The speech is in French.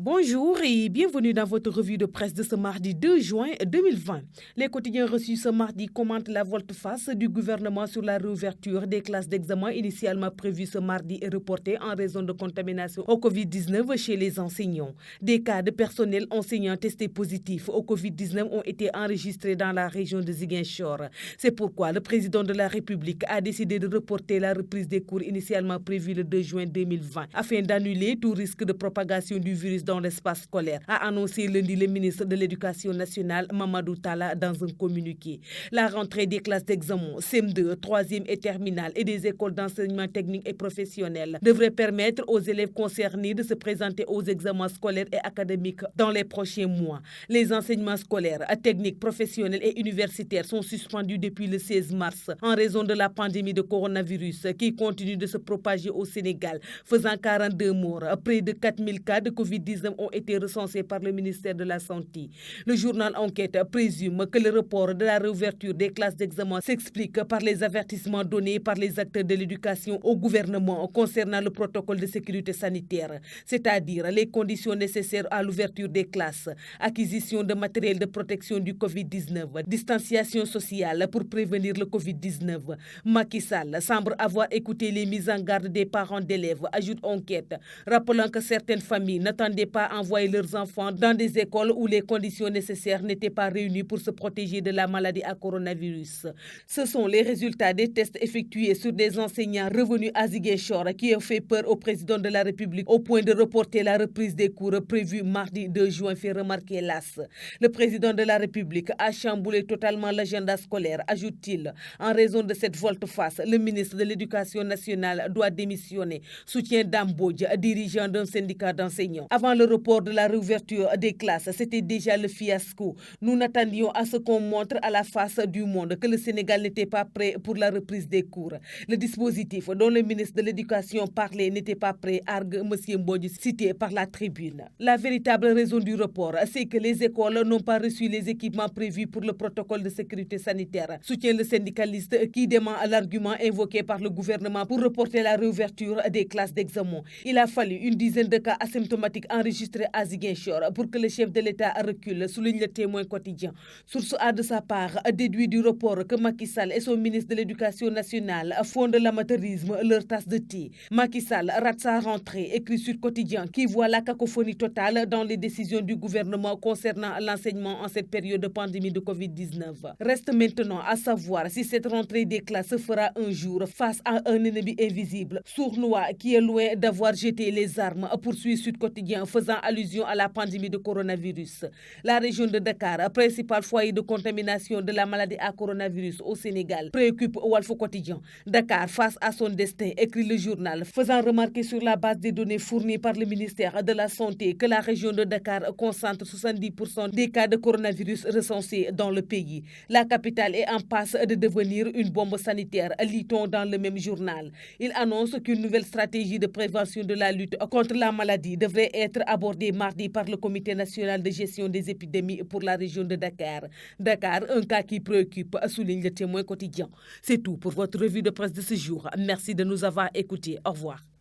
Bonjour et bienvenue dans votre revue de presse de ce mardi 2 juin 2020. Les quotidiens reçus ce mardi commentent la volte-face du gouvernement sur la réouverture des classes d'examen initialement prévues ce mardi et reportées en raison de contamination au Covid-19 chez les enseignants. Des cas de personnel enseignant testés positifs au Covid-19 ont été enregistrés dans la région de Ziguinchor. C'est pourquoi le président de la République a décidé de reporter la reprise des cours initialement prévue le 2 juin 2020 afin d'annuler tout risque de propagation du virus dans l'espace scolaire, a annoncé lundi le ministre de l'Éducation nationale Mamadou Talla dans un communiqué. La rentrée des classes d'examen CM2, 3e et terminale et des écoles d'enseignement technique et professionnel devrait permettre aux élèves concernés de se présenter aux examens scolaires et académiques dans les prochains mois. Les enseignements scolaires, techniques, professionnels et universitaires sont suspendus depuis le 16 mars en raison de la pandémie de coronavirus qui continue de se propager au Sénégal, faisant 42 morts. Près de 4000 cas de Covid-19 ont été recensés par le ministère de la Santé. Le journal Enquête présume que le report de la réouverture des classes d'examen s'explique par les avertissements donnés par les acteurs de l'éducation au gouvernement concernant le protocole de sécurité sanitaire, c'est-à-dire les conditions nécessaires à l'ouverture des classes, acquisition de matériel de protection du Covid-19, distanciation sociale pour prévenir le Covid-19. Macky Sall semble avoir écouté les mises en garde des parents d'élèves, ajoute Enquête, rappelant que certaines familles n'attendaient pas à envoyer leurs enfants dans des écoles où les conditions nécessaires n'étaient pas réunies pour se protéger de la maladie à coronavirus. Ce sont les résultats des tests effectués sur des enseignants revenus à Ziguinchor qui ont fait peur au président de la République au point de reporter la reprise des cours prévue mardi 2 juin, fait remarquer l'AS. Le président de la République a chamboulé totalement l'agenda scolaire, ajoute-t-il. En raison de cette volte-face, le ministre de l'Éducation nationale doit démissionner, soutient Dambodj, dirigeant d'un syndicat d'enseignants. Avant le report de la réouverture des classes, c'était déjà le fiasco. Nous n'attendions à ce qu'on montre à la face du monde que le Sénégal n'était pas prêt pour la reprise des cours. Le dispositif dont le ministre de l'Éducation parlait n'était pas prêt, argue M. Mbodj, cité par la Tribune. La véritable raison du report, c'est que les écoles n'ont pas reçu les équipements prévus pour le protocole de sécurité sanitaire, soutient le syndicaliste qui dément l'argument invoqué par le gouvernement pour reporter la réouverture des classes d'examen. Il a fallu une dizaine de cas asymptomatiques enregistrés à Ziguinchor pour que le chef de l'État recule, souligne le Témoin quotidien. Source A de sa part déduit du report que Macky Sall et son ministre de l'Éducation nationale font de l'amateurisme leur tasse de thé. Macky Sall rate sa rentrée, écrit Sud Quotidien, qui voit la cacophonie totale dans les décisions du gouvernement concernant l'enseignement en cette période de pandémie de Covid-19. Reste maintenant à savoir si cette rentrée des classes se fera un jour face à un ennemi invisible, sournois qui est loin d'avoir jeté les armes, poursuit Sud Quotidien, faisant allusion à la pandémie de coronavirus. La région de Dakar, principal foyer de contamination de la maladie à coronavirus au Sénégal, préoccupe Walf Quotidien. Dakar face à son destin, écrit le journal, faisant remarquer sur la base des données fournies par le ministère de la Santé que la région de Dakar concentre 70% des cas de coronavirus recensés dans le pays. La capitale est en passe de devenir une bombe sanitaire, lit-on dans le même journal. Il annonce qu'une nouvelle stratégie de prévention de la lutte contre la maladie devrait être abordée mardi par le Comité national de gestion des épidémies pour la région de Dakar. Dakar, un cas qui préoccupe, souligne le Témoin quotidien. C'est tout pour votre revue de presse de ce jour. Merci de nous avoir écoutés. Au revoir.